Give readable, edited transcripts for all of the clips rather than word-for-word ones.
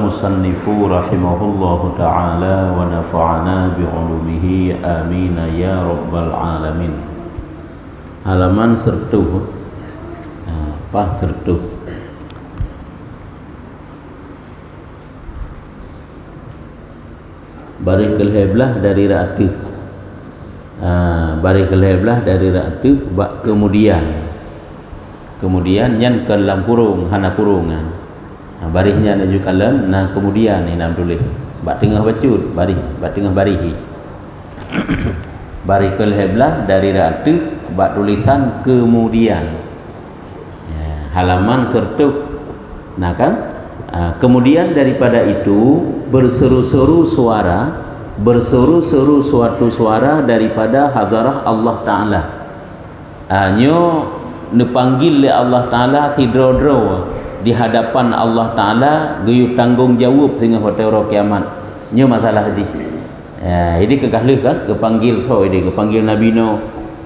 musannifu rahimahullahu ta'ala wa nafa'ana bi'ulumihi amin ya rabbal alamin. Halaman sertuh sertuh bari kelheblah dari ra'atuh bari kelheblah dari ra'atuh bak kemudian nyan ke dalam kurung hana kurungan barihnya naju kalam nah kemudian ni nak tulis bak tengah bacut bak tengah barihi bari kelheblah dari ra'atuh bak tulisan kemudian halaman sertuh nah kan kemudian daripada itu berseru-seru suatu suara daripada hadarah Allah Ta'ala nyo nepanggil oleh Allah Ta'ala hidrodro di hadapan Allah Ta'ala geyu tanggungjawab dengan hotel kiamat nyo masalah haji ini kegahlih kan kepanggil ini kepanggil Nabi Nuh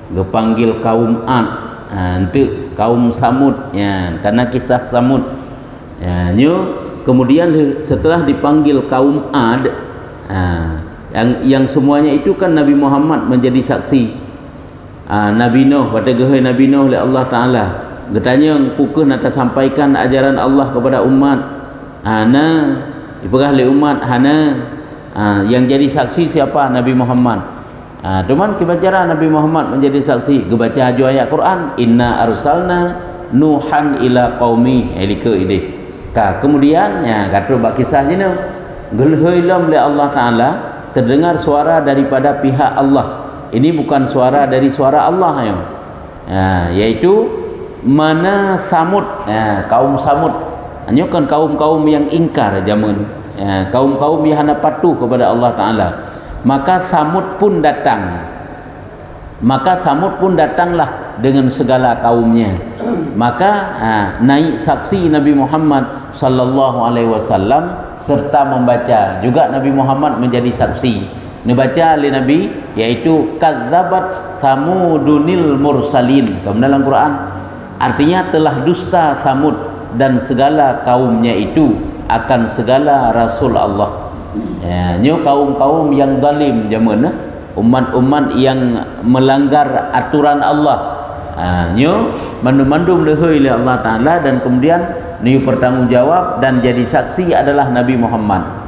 kepanggil kaum Ad untuk kaum Samud karena kisah Samud nyo kemudian setelah dipanggil kaum Ad yang semuanya itu kan Nabi Muhammad menjadi saksi Nabi Nuh pada gehai Nabi Nuh oleh Allah Ta'ala getanya pukul nak sampaikan ajaran Allah kepada umat dipegah oleh umat yang jadi saksi siapa? Nabi Muhammad cuman kebacara Nabi Muhammad menjadi saksi kebaca haju ayat Quran inna arsalna nuhan ila qaumi kemudian kata bak kisah je gelhailam oleh Allah Ta'ala terdengar suara daripada pihak Allah ini bukan suara dari suara Allah yaitu mana Samud kaum Samud hanya kan kaum-kaum yang ingkar zaman kaum-kaum yang hanya patuh kepada Allah Ta'ala maka Samud pun datanglah dengan segala kaumnya maka naik saksi Nabi Muhammad sallallahu alaihi wasallam serta membaca juga Nabi Muhammad menjadi saksi dibaca oleh Nabi yaitu kadzabat samudunil mursalin dalam Quran artinya telah dusta Samud dan segala kaumnya itu akan segala rasul Allah nyo kaum-kaum yang zalim zaman umat-umat yang melanggar aturan Allah nyo mandum-mandum lehoi oleh Allah Ta'ala dan kemudian nyo bertanggungjawab dan jadi saksi adalah Nabi Muhammad.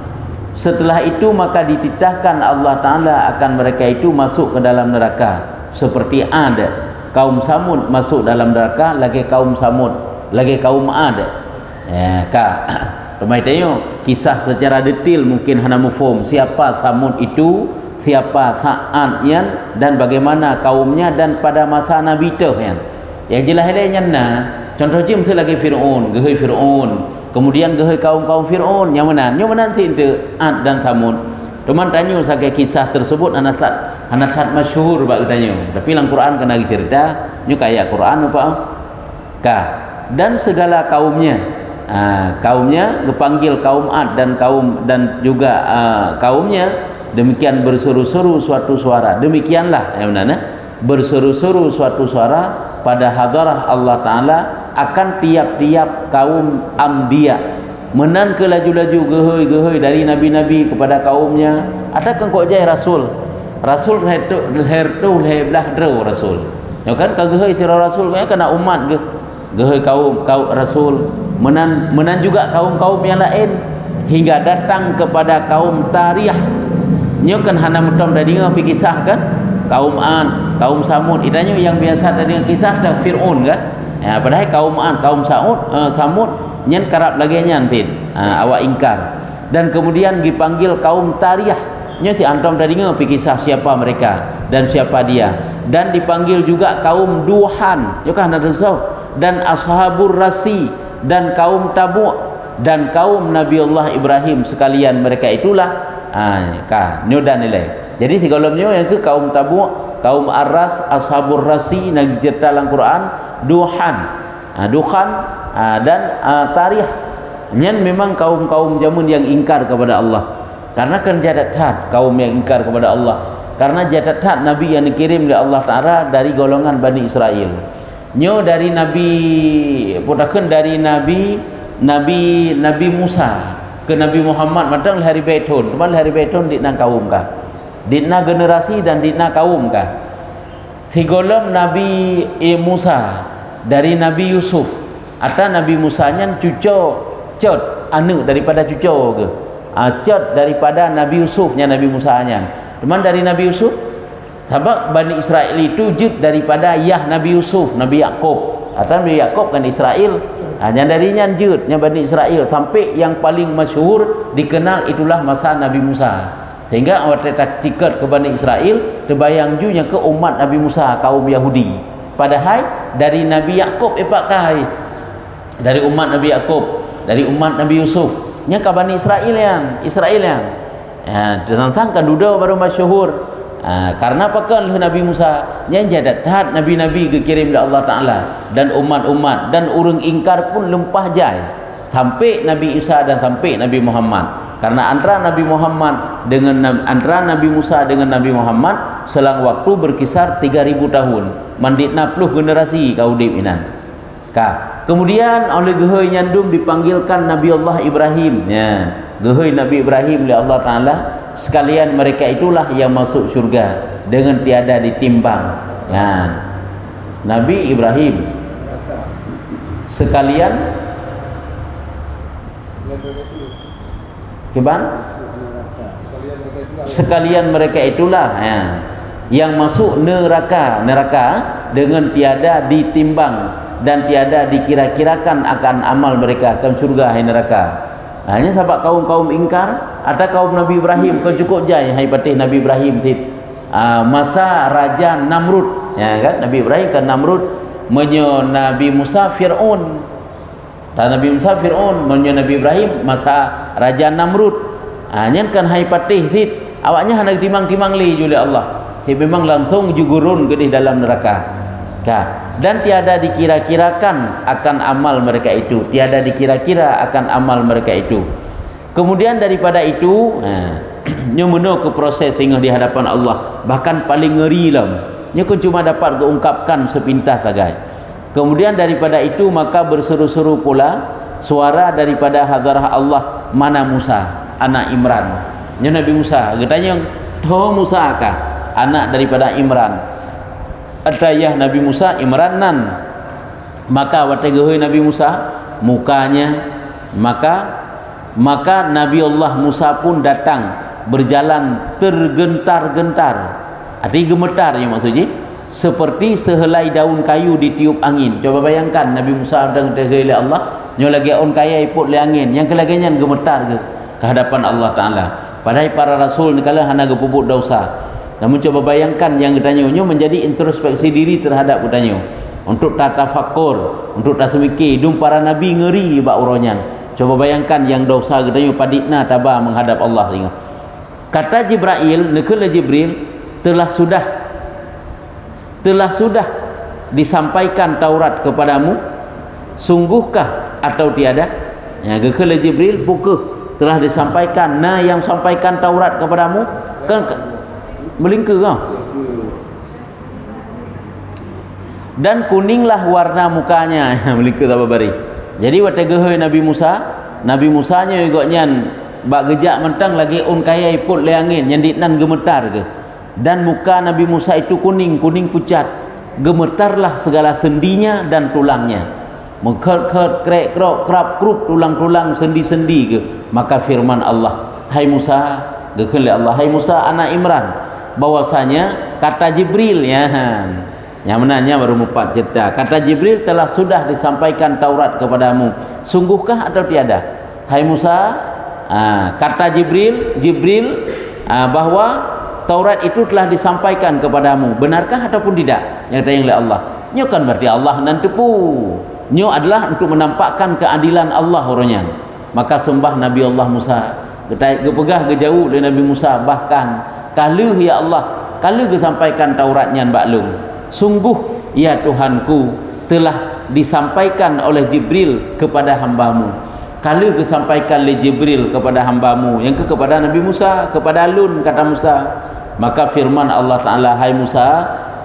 Setelah itu maka dititahkan Allah Ta'ala akan mereka itu masuk ke dalam neraka seperti Ad kaum Samud masuk dalam neraka lagi kaum Samud lagi kaum Ad Rumah tanya kisah secara detail mungkin hana mufhum siapa Samud itu siapa Sa'ad dan bagaimana kaumnya dan pada masa Nabi tu yang jelas lainnya contoh je mesti lagi Fir'aun gehai Fir'aun kemudian gehai kaum-kaum Fir'aun yang mana nanti itu Ad dan Samud teman tanya sahaja kisah tersebut anatat masyhur bak tanya tapi dalam Quran kena cerita nyu kayak Quran apa dan segala kaumnya kaumnya dipanggil kaum Ad dan juga kaumnya demikian berseru-seru suatu suara demikianlah yang mana berseru-seru suatu suara pada hadarah Allah Ta'ala akan tiap-tiap kaum Anbiya menan ke laju-laju gehoi dari nabi-nabi kepada kaumnya ada kan kok jai rasul hertu heblah dro rasul ya kan kagehoi sira rasul kena umat gehoi kaum rasul menan juga kaum-kaum yang lain hingga datang kepada kaum Tariyah nyo kan hana mutam dari ngapi kisah kan kaum Ad kaum Samud itanya yang biasa dari kisah dah Fir'aun kan padahal kaum Ad kaum Samud nyen karap lagi nyantin awak ingkar dan kemudian dipanggil kaum Tariyah nyo si antom dari ngapi kisah siapa mereka dan siapa dia dan dipanggil juga kaum Duhan yo kan ada dan ashabur rasi dan kaum Tabu' dan kaum Nabiullah Ibrahim sekalian mereka itulah nyo dan nilai jadi segolomnya yang ke kaum Tabu' kaum Arras ashabur rasi yang dicerita dalam Quran Duhan dan Tariyah nyen memang kaum-kaum jamun yang ingkar kepada Allah karena kan jadat kaum yang ingkar kepada Allah karena jadat Nabi yang dikirim oleh Allah Ta'ala dari golongan Bani Israel nyo dari Nabi podakan dari Nabi Musa ke Nabi Muhammad matang hari beton teman hari beton ditna kaum kah ditna generasi dan ditna kaum kah tigolom Nabi Musa dari Nabi Yusuf atau Nabi Musa nya cucu cot anu daripada cucu ke cot daripada Nabi Yusuf nya Nabi Musa nya teman dari Nabi Yusuf sebab Bani Israel itu jut daripada ayah Nabi Yusuf Nabi Yakub atau Nabi Yakub kan Israel hanya darinya jutnya Bani Israel sampai yang paling masyhur dikenal itulah masa Nabi Musa sehingga awak tiket ke Bani Israel terbayang junya ke umat Nabi Musa kaum Yahudi padahal dari Nabi Yakub epakai dari umat Nabi Yakub dari umat Nabi Yusuf nya ke Bani Israel yang ya tentang kan duda baru masyhur karena pakan Nabi Musa yang jadat nabi-nabi dikirim oleh Allah Ta'ala dan umat-umat dan urang ingkar pun lempah jai sampai Nabi Isa dan sampai Nabi Muhammad karena antara Nabi Muhammad dengan antara Nabi Musa dengan Nabi Muhammad selang waktu berkisar 3000 tahun manditna puluh generasi kau udip inan kemudian oleh gehoi nyandum dipanggilkan Nabi Allah Ibrahim ya gehoi Nabi Ibrahim oleh Allah Ta'ala sekalian mereka itulah yang masuk syurga dengan tiada ditimbang ya. Nabi Ibrahim sekalian sekalian mereka itulah ya, yang masuk neraka dengan tiada ditimbang dan tiada dikira-kirakan akan amal mereka akan surga hai neraka. Hanya sebab kaum-kaum ingkar ada kaum Nabi Ibrahim kau cukup jai hai patih Nabi Ibrahim masa Raja Namrud ya kan Nabi Ibrahim kan Namrud menyo Nabi Musa Fir'aun dan Nabi Musa Fir'aun menyo Nabi Ibrahim masa Raja Namrud hanya kan hai patih awaknya hendak timang-timang li oleh Allah memang langsung jugurun ke di dalam neraka dan tiada dikira-kirakan akan amal mereka itu tiada dikira-kira akan amal mereka itu kemudian daripada itu nyomono ke proses sehingga di hadapan Allah bahkan paling ngeri lah nyokon cuma dapat diungkapkan sepintas saja kemudian daripada itu maka berseru-seru pula suara daripada hadarah Allah mana Musa anak Imran Nabi Musa katanya toh Musa kah anak daripada Imran adayah Nabi Musa Imranan maka wategohoi Nabi Musa mukanya maka Nabi Allah Musa pun datang berjalan tergentar-gentar arti gemetar yang maksudnya seperti sehelai daun kayu ditiup angin coba bayangkan Nabi Musa sedang dihadap Allah nyo lagi on kaya iput le angin yang kelaginya gemetar ke hadapan Allah Ta'ala padahal para rasul ni kala hana gepuput dosa namun coba bayangkan yang katanya menjadi introspeksi diri terhadap katanya untuk tatafakur untuk tasmikir hidung para nabi ngeri bak uronyan coba bayangkan yang dosa katanya paditna tabah menghadap Allah tengok kata Jibril nekala Jibril telah sudah disampaikan Taurat kepadamu sungguhkah atau tiada ya gekala Jibril bukuh telah disampaikan yang sampaikan Taurat kepadamu kan melingkar kau dan kuninglah warna mukanya melingkar apa bari jadi wategehoi Nabi Musa nya igoknyan bak gejak mentang lagi on kaya iput le angin yang ditnan gemetar ke dan muka Nabi Musa itu kuning pucat gemetarlah segala sendinya dan tulangnya mengkert krek krap krup tulang-tulang sendi-sendi ke maka firman Allah hai Musa gekele Allah hai Musa anak Imran bahwasanya kata Jibril yang menanya baru empat cerita kata Jibril telah sudah disampaikan Taurat kepadamu sungguhkah atau tiada hai Musa kata Jibril bahwa Taurat itu telah disampaikan kepadamu benarkah ataupun tidak yang tanya oleh Allah nyo kan berarti Allah nan tepu nyo adalah untuk menampakkan keadilan Allah orangnya maka sembah Nabi Allah Musa gepegah gejauh dari Nabi Musa bahkan kalau ya Allah kalau disampaikan Tauratnya baklum sungguh ya Tuhanku telah disampaikan oleh Jibril kepada hambamu kalau disampaikan oleh Jibril kepada hambamu yang kepada Nabi Musa kepada Alun kata Musa maka firman Allah Ta'ala hai Musa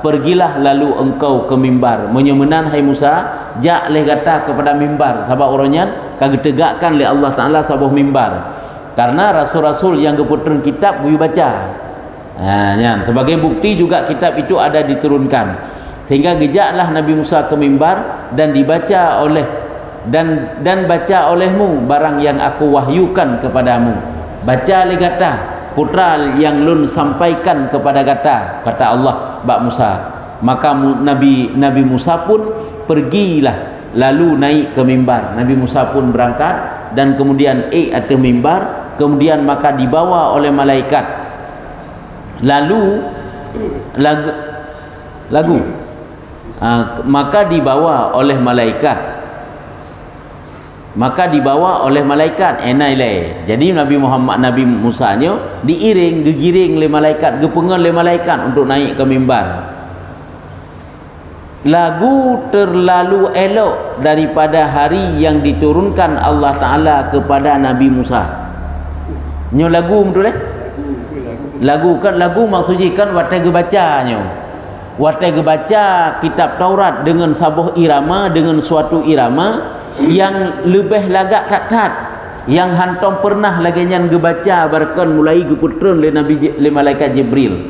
pergilah lalu engkau ke mimbar. Menyemenan hai Musa, jak leh kata kepada mimbar. Sebab orangnya kagak tegakkan oleh Allah Taala sebuah mimbar. Karena rasul-rasul yang keputeran kitab buyu baca. Sebagai bukti juga kitab itu ada diturunkan. Sehingga gejaklah Nabi Musa ke mimbar dan dibaca oleh dan baca olehmu barang yang aku wahyukan kepadamu. Baca leh kata putra yang lun sampaikan kepada kata Allah bak Musa. Maka Nabi Musa pun pergilah lalu naik ke mimbar. Nabi Musa pun berangkat dan kemudian atas mimbar, kemudian maka dibawa oleh malaikat. Lalu maka dibawa oleh malaikat enailai. Jadi Nabi Musa nya gegiring oleh malaikat, gepengen oleh malaikat untuk naik ke mimbar. Lagu terlalu elok daripada hari yang diturunkan Allah Taala kepada Nabi Musa. Nyo lagu betul lagu maksudnya kan watai gebacanya. Watai gebaca kitab Taurat dengan sabuh irama, dengan suatu irama yang lebih lagak tat-tat, yang hantom pernah lagi nyan gebaca barkan mulai geputreun le malaikat Jibril.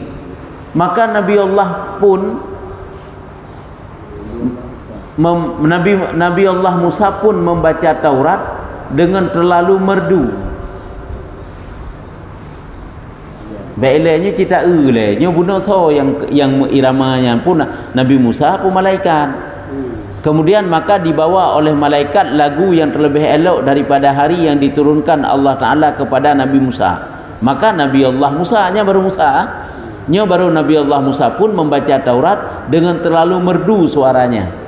Maka Nabi Allah pun Nabi Allah Musa pun membaca Taurat dengan terlalu merdu. Baiknya kita nyo bunuh tho yang iramanya pun Nabi Musa pun malaikat. Kemudian maka dibawa oleh malaikat lagu yang terlebih elok daripada hari yang diturunkan Allah Taala kepada Nabi Musa. Maka Nabi Allah Musa baru Nabi Allah Musa pun membaca Taurat dengan terlalu merdu suaranya.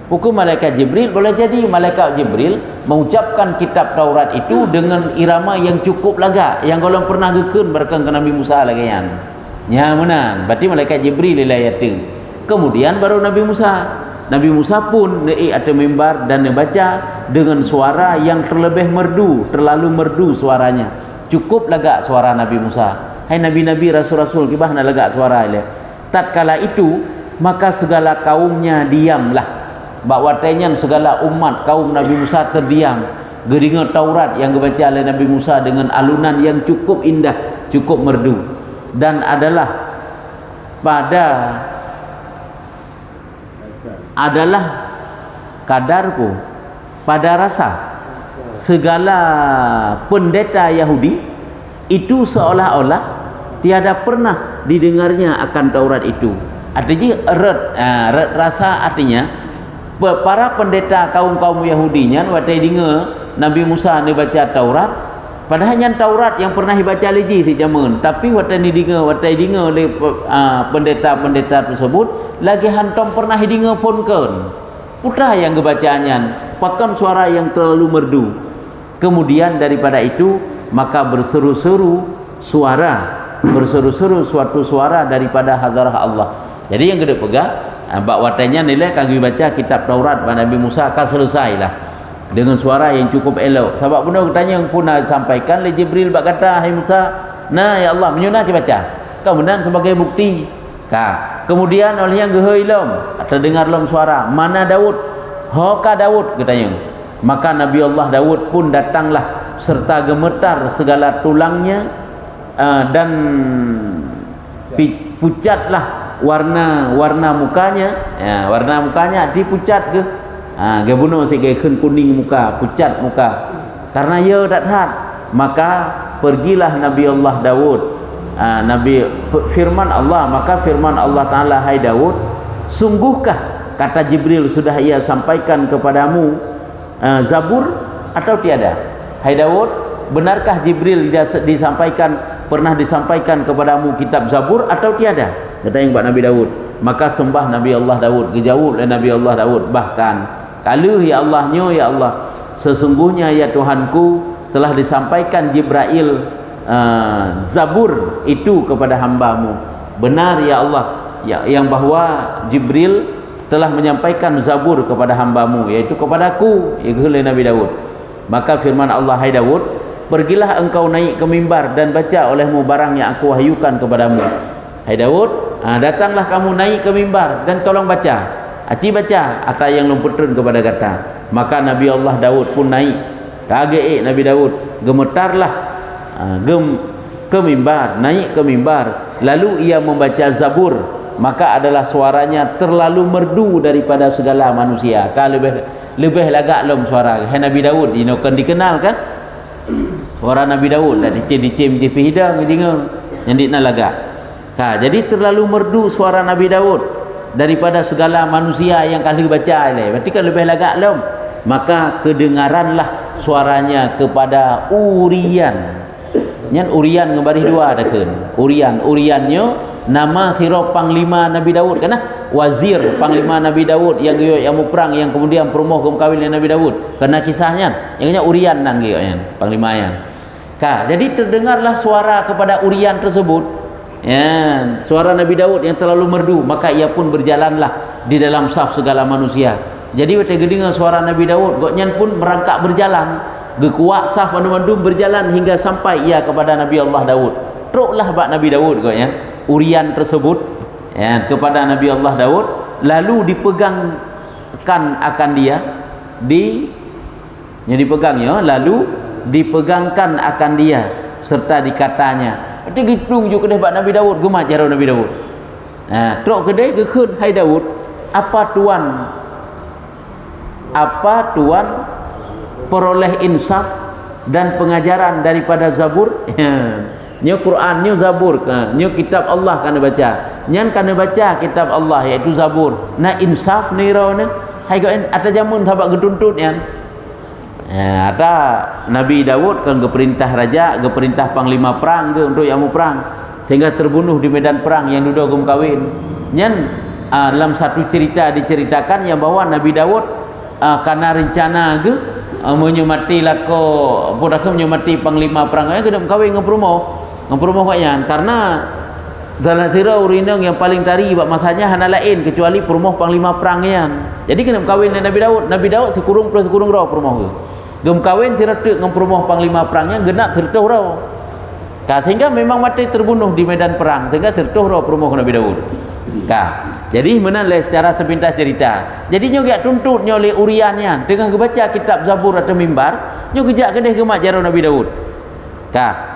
Hukum malaikat Jibril boleh jadi malaikat Jibril mengucapkan kitab Taurat itu dengan irama yang cukup lagak, yang golong pernah gekun berkan ke Nabi Musa lagi yan. Menan, berarti malaikat Jibril ilayatu. Kemudian baru Nabi Musa pun naik atas mimbar dan membaca dengan suara yang terlebih merdu, terlalu merdu suaranya. Cukup lagak suara Nabi Musa. Hai nabi-nabi rasul-rasul kibah na lagak suara ile. Tatkala itu maka segala kaumnya diamlah. Bakwatanya segala umat kaum Nabi Musa terdiam. Geringa Taurat yang dibaca oleh Nabi Musa dengan alunan yang cukup indah, cukup merdu, dan adalah kadarku pada rasa segala pendeta Yahudi itu seolah-olah tiada pernah didengarnya akan Taurat itu. Artinya rasa artinya para pendeta kaum-kaum Yahudinya waktu dengar Nabi Musa ni baca Taurat, padahal yang Taurat yang pernah dibaca lagi si zaman, tapi waktu dengar oleh pendeta-pendeta tersebut lagi hantam pernah dengar pun kan. Putra yang kebacanya pakai suara yang terlalu merdu. Kemudian daripada itu maka berseru-seru suatu suara daripada hadarah Allah. Jadi yang gede pegah watanya nilai kami baca kitab Taurat pada Nabi Musa akan selesailah dengan suara yang cukup elok. Sebab pun tanya yang pun sampaikan oleh Jibril berkata, hai Musa, nah ya Allah menyunah baca. Kemudian sebagai bukti kemudian oleh yang geheilom atau dengar lom suara mana Daud, hoka Daud katanya. Maka Nabi Allah Daud pun datanglah serta gemetar segala tulangnya dan pucatlah warna mukanya, warna mukanya dipucat ke dia bunuh tiga kuning muka, pucat muka karena ia tak taat. Maka pergilah Nabi Allah Daud, firman Allah Ta'ala, hai Daud, sungguhkah kata Jibril sudah ia sampaikan kepadamu Zabur atau tiada? Hai Daud, benarkah Jibril pernah disampaikan kepadamu kitab Zabur atau tiada? Kata yang buat Nabi Daud. Maka sembah Nabi Allah Daud, dijawab oleh Nabi Allah Daud, bahkan kalau ya Allahnya ya Allah, sesungguhnya ya Tuhanku telah disampaikan Jibril Zabur itu kepada hambamu. Benar ya Allah yang bahwa Jibril telah menyampaikan Zabur kepada hambamu, yaitu kepadaku, iaitu oleh Nabi Daud. Maka firman Allah, hai Daud, pergilah engkau naik ke mimbar dan baca olehmu barang yang aku wahyukan kepadamu. Hai Daud, datanglah kamu naik ke mimbar dan tolong baca. Aci baca atas yang lumputun kepada kata. Maka Nabi Allah Daud pun naik. Kaget Nabi Daud, gemetarlah ke mimbar, naik ke mimbar. Lalu ia membaca Zabur. Maka adalah suaranya terlalu merdu daripada segala manusia. Kan lebih lagak lom suara Nabi Daud ini kan dikenal kan? Suara Nabi Daud dah dicem hidang dengar yang dikna lagak. Jadi terlalu merdu suara Nabi Daud daripada segala manusia yang kali baca ni. Berarti kan lebih lagak lom. Maka kedengaranlah suaranya kepada Urian. Nyan Urian ngebari dua ada kan? Uriannya nama sirap panglima Nabi Daud kan? Wazir panglima Nabi Daud yang perang yang kemudian promoh ke kawin dengan Nabi Daud. Kena kisahnya yang Urian nan panglima yang. Jadi terdengarlah suara kepada Urian tersebut. Ya, suara Nabi Daud yang terlalu merdu, maka ia pun berjalanlah di dalam saf segala manusia. Jadi waktu dengar suara Nabi Daud, goknyan pun merangkak berjalan, gekuat saf mandu-mandu berjalan hingga sampai ia kepada Nabi Allah Daud. Teruklah bak Nabi Daud goknyan, Urian tersebut ya, kepada Nabi Allah Daud, lalu dipegangkan akan dia lalu dipegangkan akan dia serta dikatanya. Dia gitung juga kedai bak Nabi Daud, gemar cara Nabi Daud. Teruk kedai gekun hai Daud, apa tuan peroleh insaf dan pengajaran daripada Zabur? Nya Quran, nya Zabur, nya kitab Allah kana baca. Nyan kana baca kitab Allah iaitu Zabur. Na insaf ni rauna. Hai goen ata jamun sabak getuntut yan. Ada Nabi Daud kan geperintah raja, geperintah panglima perang ke untuk yang mau perang sehingga terbunuh di medan perang yang duduk gum kawin. Nyan dalam satu cerita diceritakan yang bahwa Nabi Daud karena rencana ke menyemati lako bodaka menyemati panglima perang ke dak kawin ngepromo kayan karena Zalan sira urinang yang paling tari bab masanya hana lain kecuali perumoh panglima perang yan. Jadi kena kawin dengan Nabi Daud. Nabi Daud sekurung raw perumoh ke. Gem kawin tiratek dengan perumoh panglima perangnya genap sertuh raw. Sehingga memang mati terbunuh di medan perang sehingga sertuh raw perumoh Nabi Daud. Jadi menalai secara sepintas cerita. Jadi nyo gak tuntut nyo oleh uriannya dengan kebaca kitab Zabur atau mimbar, nyo kejak kedeh gemak jaro Nabi Daud.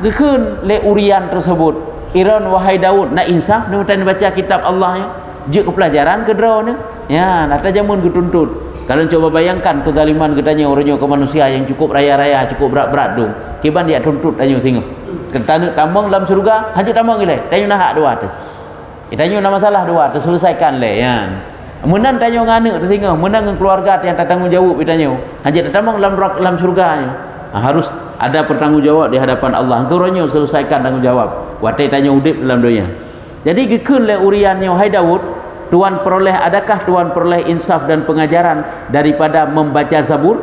Gekun le urian tersebut. Iran wahai Daud nak insaf nak baca kitab Allah ya. Je ke pelajaran ke draw ni. Ya, nak jamun getuntut. Kalau coba bayangkan kezaliman katanya orangnya ke manusia yang cukup raya-raya, cukup berat-berat dong. Kiban dia tuntut tanya singa. Ketanu tambang dalam surga, hanya tambang gile. Tanya nak hak dua tu. Tanya nak masalah dua tu selesaikan le ya. Menang tanya ngane tu singa, menang dengan keluarga yang tak tanggung jawab tanya. Hanya tambang dalam surga ya. Harus ada pertanggungjawab di hadapan Allah. Engkau ronyo selesaikan tanggungjawab. Watai tanya udip dalam dunia. Jadi gekun le uriannya hai Daud, tuan peroleh adakah tuan peroleh insaf dan pengajaran daripada membaca Zabur?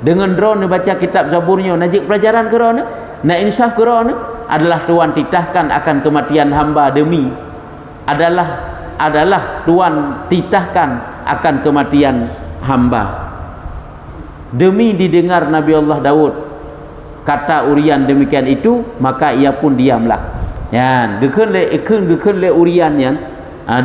Dengan drone baca kitab Zaburnya najik pelajaran ke drone? Na insaf ke drone? Adalah tuan titahkan akan kematian hamba demi adalah tuan titahkan akan kematian hamba. Demi didengar Nabi Allah Daud kata Urian demikian itu, maka ia pun diamlah. Ya, gekun le Urian yan.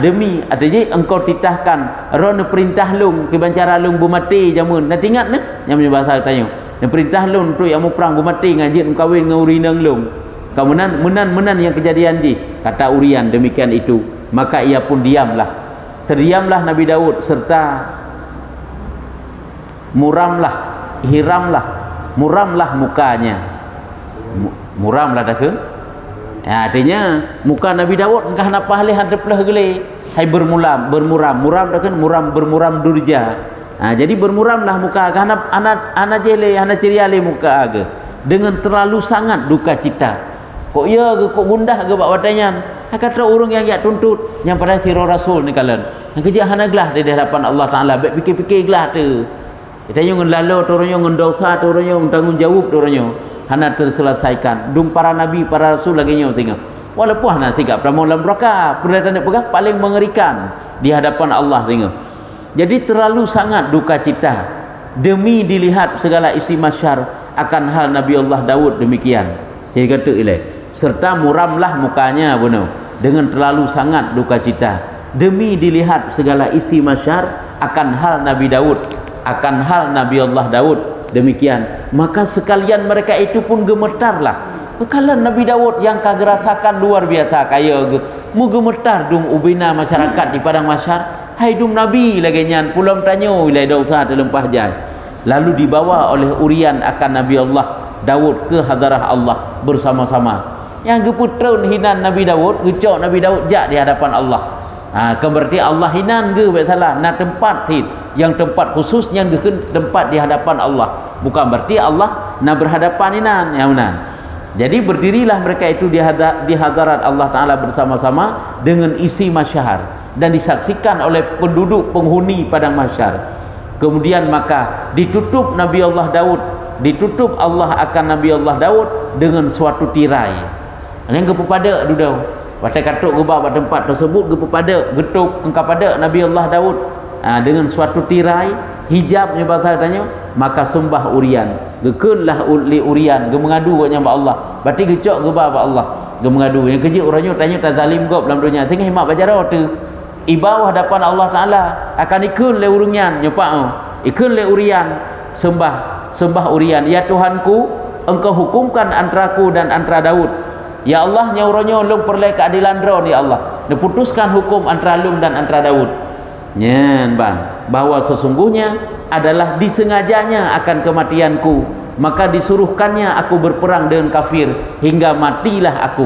Demi artinya engkau titahkan ron perintah lung kebancara lung bumati jamun. Nak ingat ne? Yang bahasa tanya. Ne perintah lung untuk yang mau perang bumati ngajin kawin dengan urinang lung. Kemudian yang kejadian di kata Urian demikian itu, maka ia pun diamlah. Terdiamlah Nabi Daud serta muramlah mukanya. Muramlah dah ke? Ya, artinya muka Nabi Daud engkau nak pahalih hadaplah gele. Hai bermuram dah kan bermuram durja. Jadi bermuramlah muka anak jele anak ciriale muka aga dengan terlalu sangat duka cita. Kok ya ke kok gundah ke bak watanyan. Kata orang yang tuntut yang pada sirah Rasul ni kalian. Yang kerja hanaglah di hadapan Allah Taala. Baik fikir-fikir gelah tu. Kita yang lalu orangnya ngendosa orangnya tanggung jawab orangnya hana terselesaikan. Dung para nabi para rasul lagi nyo tengok. Walaupun hana sikap pramu dalam neraka, perbuatan pegah paling mengerikan di hadapan Allah tengok. Jadi terlalu sangat duka cita demi dilihat segala isi masyar akan hal Nabi Allah Daud demikian. Saya kata ilai serta muramlah mukanya bunuh. dengan terlalu sangat duka cita demi dilihat segala isi masyar akan hal Nabi Daud, akan hal Nabi Allah Daud. Demikian, maka sekalian mereka itu pun gemetarlah. Kalau Nabi Daud yang kagerasakan luar biasa kaya ke, mu gemetar dung ubina masyarakat di padang masyar. Hai dung Nabi lagi nyan pulang tanya wilayah dosa terlempah jai. Lalu dibawa oleh urian akan Nabi Allah Daud ke hadarah Allah bersama-sama. Yang geputraun hinan Nabi Daud, gecok Nabi Daud jak di hadapan Allah. Berarti Allah hinan ke salah na tempat hit yang tempat khusus yang tempat di hadapan Allah, bukan berarti Allah na berhadapan hinan yang benar. Jadi berdirilah mereka itu di hadarat Allah Ta'ala bersama-sama dengan isi masyar dan disaksikan oleh penduduk penghuni padang masyar. Kemudian maka ditutup Nabi Allah Daud, ditutup Allah akan Nabi Allah Daud dengan suatu tirai. Yang kepada dudau watai katuk gebah pada tempat tersebut kepada getuk kepada Nabi Allah Daud dengan suatu tirai hijab ni bahasa tanya, maka sembah urian gekunlah li urian ge mengadu kat nyamba Allah. Berarti gecok gebah ba Allah ge mengadu. Yang kerja orangnya tanya tak zalim gop dalam dunia tengah himat bajara tu ibawah hadapan Allah Taala akan ikun le urungan nyepak ikun le urian sembah urian. Ya Tuhanku, engkau hukumkan antaraku dan antara Daud. Ya Allah, nyauronyo lung perleh keadilan drone ya Allah. Diputuskan hukum antara lung dan antara Daud. Nyen bang, bahwa sesungguhnya adalah disengajanya akan kematianku, maka disuruhkannya aku berperang dengan kafir hingga matilah aku.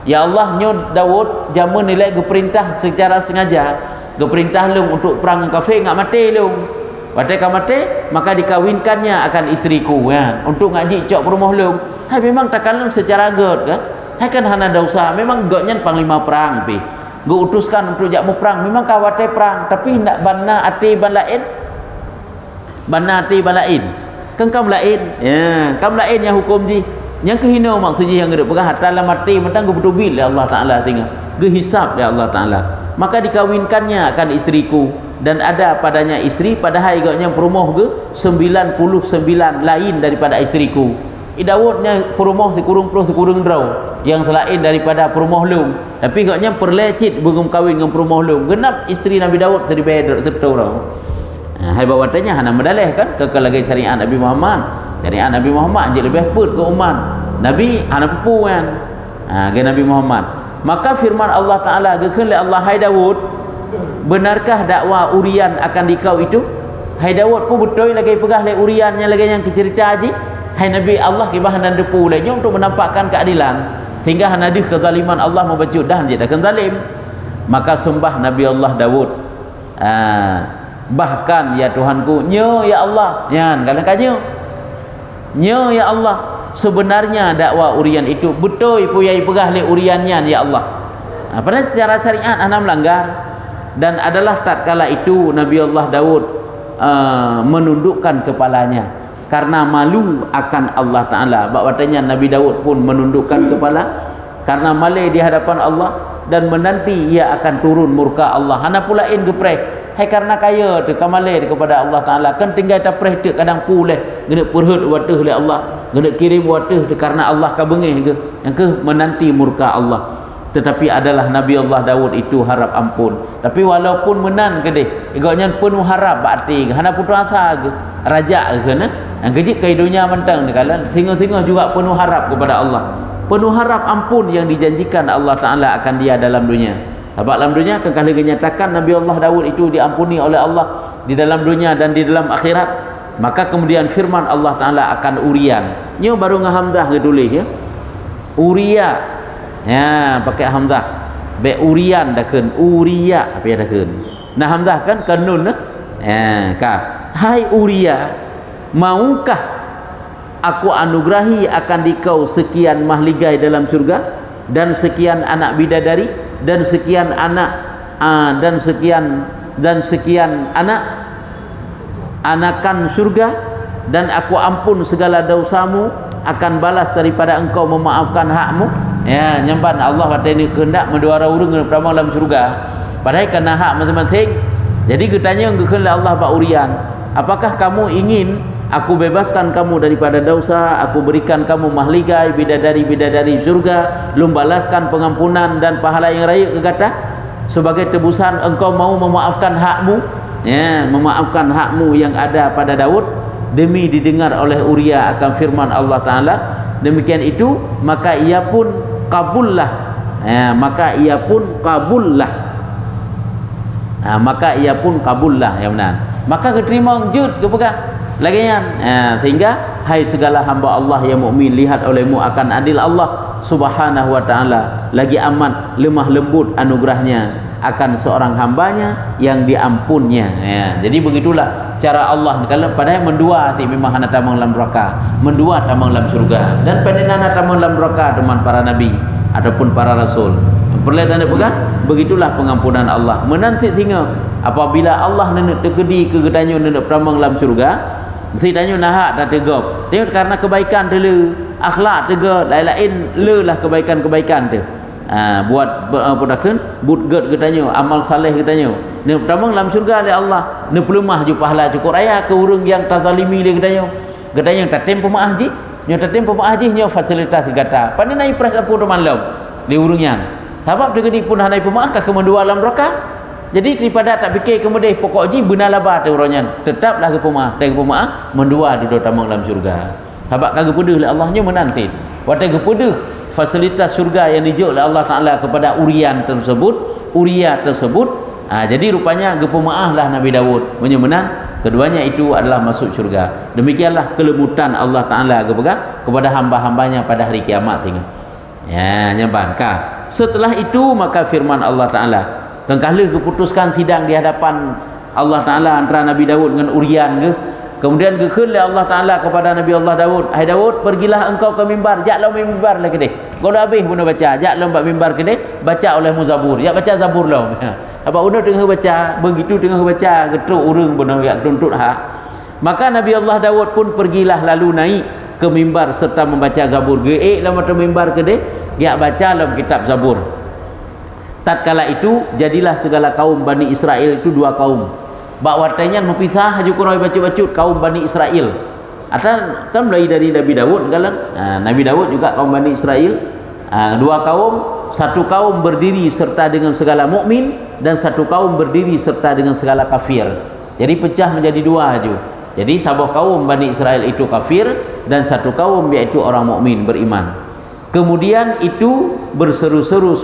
Ya Allah, nyo Daud jamun nilai geperintah secara sengaja, geperintah lung untuk perang dengan kafir ngak mati lung. Pada mati maka dikawinkannya akan istriku kan, untuk ngaji cok rumah lung. Hai memang takkan lung secara god kan. Hai kan hana dosa, memang goknya panglima perang pi. Go utuskan untuk jak mu perang, memang kawate perang, tapi hendak bana ati ban lain. Bana ati ban lain. Kan kam lain. Ya, kam lain yang hukum ji. Yang kehina maksudnya yang gerak perang hatta la mati mentang go betubil Allah Taala singa. Ge hisab ya Allah Taala. Maka dikawinkannya akan istriku dan ada padanya istri padahal goknya perumah ge 99 lain daripada istriku. Daudnya perumah sekurung draw yang selain daripada perumah lung, tapi gaknya perlecit begum kawin dengan perumah lung. Genap isteri Nabi Daud seribeder tertaurau. Hai bawatanya hana medaleh kan ke lagi syariat Nabi Muhammad. Syariat Nabi Muhammad je lebih put ke umat. Nabi hana pupu kan. Ke Nabi Muhammad. Maka firman Allah Taala gekeun Allah, hai Daud, benarkah dakwah urian akan dikau itu? Hai Daud pun betul lagi pegah le uriannya lagi yang cerita haji. Hai Nabi Allah kibah dan depu lagi untuk menampakkan keadilan sehingga hanadih kezaliman Allah membaca dah dia dah zalim. Maka sembah Nabi Allah Daud, bahkan ya Tuhanku, nyo ya Allah nyan kadang-kadang nyo ya Allah, sebenarnya dakwah urian itu betul puyai pegah le uriannya ya Allah. Padahal secara syariat ana melanggar, dan adalah tatkala itu Nabi Allah Daud menundukkan kepalanya karena malu akan Allah Ta'ala. Baktanya Nabi Daud pun menundukkan kepala karena malu di hadapan Allah dan menanti ia akan turun murka Allah. Hana pulain geprek hai karena kaya tu kamalai kepada Allah Ta'ala kan tinggal tapreh tu kadang puleh gena perhut wateh oleh Allah, gena kirim wateh tu karena Allah ka bengih ke yang ke menanti murka Allah. Tetapi adalah Nabi Allah Daud itu harap ampun, tapi walaupun menan ke deh igaknya penuh harap berarti hana putus asa ke raja ke na yang kejik ke dunia mentang ni kala tengah-tengah juga penuh harap kepada Allah, penuh harap ampun yang dijanjikan Allah Ta'ala akan dia dalam dunia. Sebab dalam dunia kekal dinyatakan Nabi Allah Daud itu diampuni oleh Allah di dalam dunia dan di dalam akhirat. Maka kemudian firman Allah Ta'ala akan urian nyo baru ngahamzah ke tulis ya uria ya pakai hamzah be urian dah keun uria apa ya dah keun nah hamzah kan ke nun ka hai uria, maukah aku anugerahi akan dikau sekian mahligai dalam surga dan sekian anak bidadari dan sekian anak dan sekian anak anakan surga, dan aku ampun segala dosamu, akan balas daripada engkau memaafkan hakmu. Ya, nyamban Allah kata ini kehendak menduara urang pertama dalam surga. Padahal kena hak masing-masing. Jadi ketanya kehendak Allah pak urian, apakah kamu ingin aku bebaskan kamu daripada dosa, aku berikan kamu mahligai bidadari-bidadari surga, lum balaskan pengampunan dan pahala yang raya ke kata sebagai tebusan engkau mau memaafkan hakmu, ya, memaafkan hakmu yang ada pada Daud demi didengar oleh Uria akan firman Allah Ta'ala. Demikian itu maka ia pun kabullah, ya, maka ia pun kabullah, maka ia pun kabullah, ya benar, maka keterima jud ke pegang lagian, sehingga hai segala hamba Allah yang mukmin, lihat olehmu akan adil Allah Subhanahu wa ta'ala, lagi amat lemah lembut anugerahnya akan seorang hambanya yang diampunnya, ya. Jadi begitulah cara Allah kalau padahal mendua ti memang hana tamang dalam neraka, mendua tamang dalam surga, dan pendenana tamang dalam neraka teman para nabi ataupun para rasul. Perlihat anda pegang, begitulah pengampunan Allah. Menanti tinggal apabila Allah nenek tegedi ke gedanyo nenek tamang dalam surga, mesti tanya nahak tak tegak. Tengok karena kebaikan dulu, akhlak tegak, lain-lain lelah kebaikan-kebaikan tu. Buat padakan but ged katanya amal saleh katanya ni pertama dalam syurga oleh Allah ni pelemah ju pahala cukup raya ke urang yang tazalimi dia katanya tak tempo maah ji nya tak tempo maah ji nya fasilitas kata pandai naik pras apa malam di urang yang sebab dia pun hanai pemaah ke mendua alam neraka. Jadi daripada tak fikir kemudian pokok ji benar laba tu orangnya tetaplah ke pemaah mendua duduk tamang dalam syurga sebab kagak pedih oleh Allahnya menanti watai ke pedih fasilitas surga yang dijuk oleh Allah Ta'ala kepada Uria tersebut. Jadi rupanya gepemaah lah Nabi Daud menyemenang keduanya itu adalah masuk surga. Demikianlah kelembutan Allah Ta'ala kepada hamba-hambanya pada hari kiamat tinggal. Ya, nyabankah. Setelah itu maka firman Allah Ta'ala kengkala keputuskan sidang di hadapan Allah Ta'ala antara Nabi Daud dengan Urian ke. Kemudian gekul Allah Ta'ala kepada Nabi Allah Daud, hai Daud, pergilah engkau ke mimbar, jaklah mimbar lah kedai. Kau dah habis pun baca, jaklah mimbar kedai, baca oleh Muzabur, jak baca Zabur lah. Apa udah tengah baca, begitu tengah baca, getruk urung pun jak tuntut hak. Maka Nabi Allah Daud pun pergilah lalu naik ke mimbar serta membaca Zabur. Geek dalam mata mimbar kedai, jak baca dalam kitab Zabur. Tatkala itu jadilah segala kaum Bani Israel itu dua kaum. Bak wartanya mempisah haju kurang bacut-bacut kaum Bani Israel. Atau kan mulai dari Nabi Daud kan? Nabi Daud juga kaum Bani Israel. Dua kaum, satu kaum berdiri serta dengan segala mukmin dan satu kaum berdiri serta dengan segala kafir. Jadi pecah menjadi dua haju. Jadi sebuah kaum Bani Israel itu kafir dan satu kaum yaitu orang mukmin beriman. Kemudian itu berseru-seru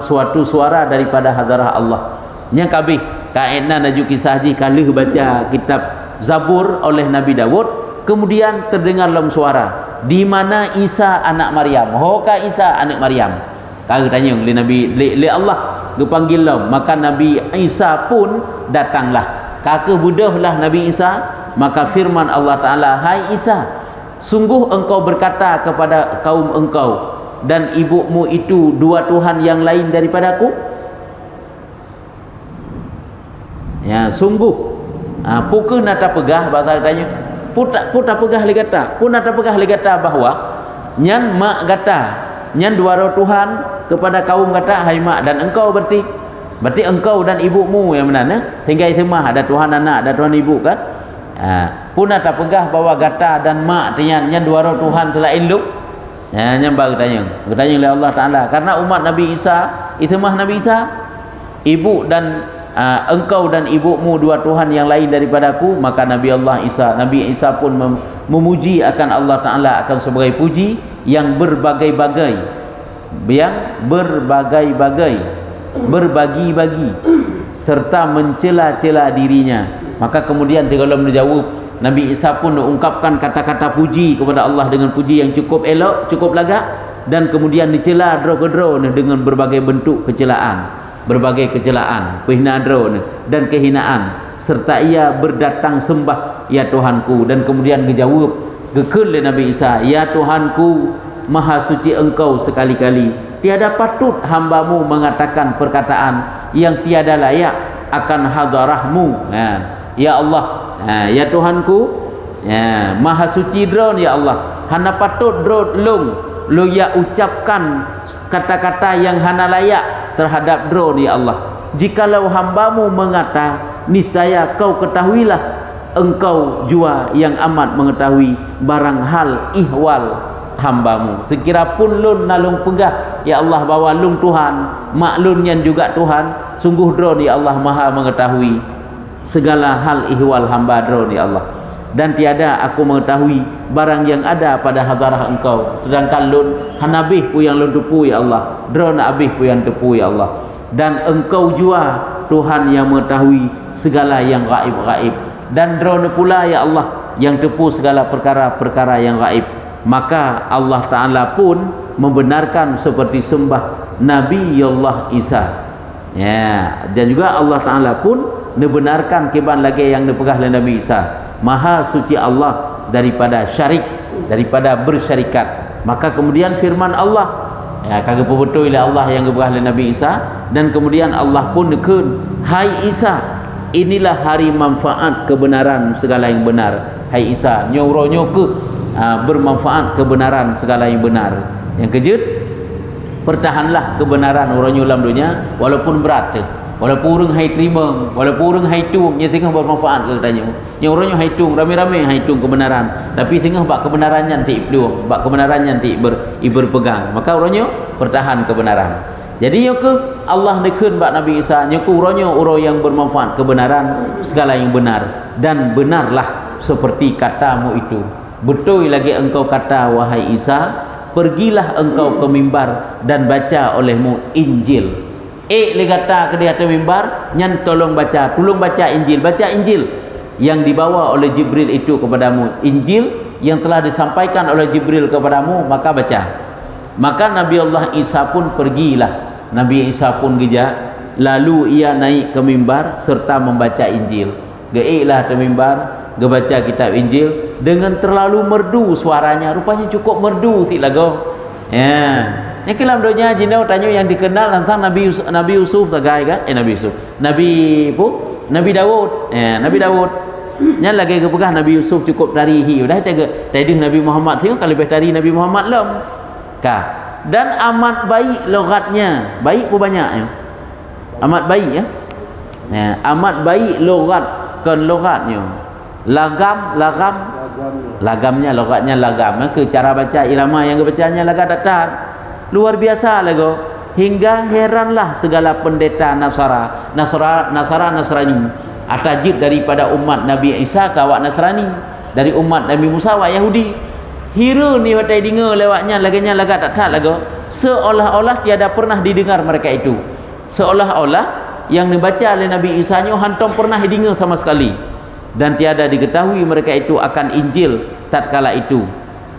suatu suara daripada hadarah Allah. Yang kabih kaenan naju kisah ji kalih baca kitab Zabur oleh Nabi Daud, kemudian terdengar dalam suara di mana Isa anak Maryam. Hoka Isa anak Maryam. Kau tanya oleh Nabi le Allah dipanggil lah, maka Nabi Isa pun datanglah. Kakek budahlah Nabi Isa, maka firman Allah Ta'ala, hai Isa, sungguh engkau berkata kepada kaum engkau dan ibumu itu dua Tuhan yang lain daripadaku. Ya, sungguh. Pukul nata pegah bahasa tanya. Puta pegah legata. Pun nata pegah legata bahwa nyan mak gata, nyan dua Tuhan kepada kaum kata hai mak dan engkau berarti engkau dan ibumu yang mana sehingga itu mah ada Tuhan anak, ada Tuhan ibu kan. Pun nata pegah bahwa gata dan mak nyan dua Tuhan selain lu. Ya, nyambang bertanya oleh Allah Ta'ala karena umat Nabi Isa itu mah Nabi Isa ibu dan engkau dan ibumu dua Tuhan yang lain daripadaku. Maka Nabi Isa pun memuji akan Allah Ta'ala akan sebagai puji yang berbagi-bagi serta mencela-cela dirinya. Maka kemudian kalau menjawab Nabi Isa pun mengungkapkan kata-kata puji kepada Allah dengan puji yang cukup elok, cukup lagak, dan kemudian dicela dro-gedro dengan berbagai bentuk kecelaan, penghinaan dro dan kehinaan, serta ia berdatang sembah ya Tuhanku, dan kemudian dijawab gekul oleh Nabi Isa, ya Tuhanku, maha suci engkau sekali-kali, tiada patut hambamu mengatakan perkataan yang tiada layak akan hadarahmu. Ya Allah, ya Tuhanku, ya maha suci drone ya Allah, hana patut drone lu ya ucapkan kata-kata yang hana layak terhadap drone ya Allah. Jikalau hambamu mengata niscaya kau ketahuilah engkau jua yang amat mengetahui barang hal ihwal hambamu. Sekira pun lun nalung pegah ya Allah bawa lung Tuhan, maklun yang juga Tuhan, sungguh dron ya Allah maha mengetahui segala hal ihwal hamba dron ya Allah. Dan tiada aku mengetahui barang yang ada pada hadarah engkau, sedangkan lun hanabih pu yang lun tepu ya Allah, drone abih pu yang tepu ya Allah. Dan engkau jua Tuhan yang mengetahui segala yang gaib-gaib, dan drone pula ya Allah yang tepu segala perkara-perkara yang gaib. Maka Allah Ta'ala pun membenarkan seperti sembah Nabi Allah Isa ya, dan juga Allah Ta'ala pun membenarkan kiban lagi yang dipegah oleh Nabi Isa. Maha suci Allah daripada syarik, daripada bersyarikat. Maka kemudian firman Allah ya kagak betul oleh Allah yang dipegah oleh Nabi Isa, dan kemudian Allah pun nekun, hai Isa, inilah hari manfaat kebenaran segala yang benar. Hai Isa, nyoro ke bermanfaat kebenaran segala yang benar. Yang kejut, pertahanlah kebenaran uronyo dalam dunia walaupun berat, walaupun urang hai terima, walaupun urang hai tung, nya tengah bermanfaat ke katanya. Yang uronyo hai tung, rame-rame hai tung kebenaran, tapi tengah bak kebenaran nanti peluang, bak kebenaran nanti berpegang. Maka uronyo pertahan kebenaran. Jadi yo ke Allah nekeun bak Nabi Isa, nya ku uronyo uro yang bermanfaat kebenaran segala yang benar, dan benarlah seperti katamu itu. Betul lagi engkau kata wahai Isa, pergilah engkau ke mimbar dan baca olehmu Injil. Legata ke di atas mimbar, nyan tolong baca Injil, baca Injil yang dibawa oleh Jibril itu kepadamu, Injil yang telah disampaikan oleh Jibril kepadamu, maka baca. Maka Nabi Allah Isa pun pergilah, Nabi Isa pun geja, lalu ia naik ke mimbar serta membaca Injil. Geiklah ke mimbar, gebaca kitab Injil dengan terlalu merdu suaranya, rupanya cukup merdu si lagu ya. Yang kelam doanya jinau tanya yang dikenal tentang Nabi Yusuf sagai kan? Nabi Daud. Nabi Daud. Nya lagi ke pegah Nabi Yusuf cukup tarihi. Dah tadi Nabi Muhammad tengok kalau lebih tari Nabi Muhammad lem. Ka. Dan amat baik logatnya. Baik pun banyak ya. Amat baik ya. Amat baik logatnya. Lagamnya logatnya lagam. Ke cara baca irama yang kebacanya lagat datar. Luar biasa lagu, hingga heranlah segala pendeta Nasrani atajid daripada umat Nabi Isa ke awak Nasrani, dari umat Nabi Musa awak Yahudi. Hira ni watai dengar lewatnya laganya lagat tak lagu, seolah-olah tiada pernah didengar mereka itu, seolah-olah yang dibaca oleh Nabi Isa nyo hantam pernah didengar sama sekali, dan tiada diketahui mereka itu akan Injil tatkala itu.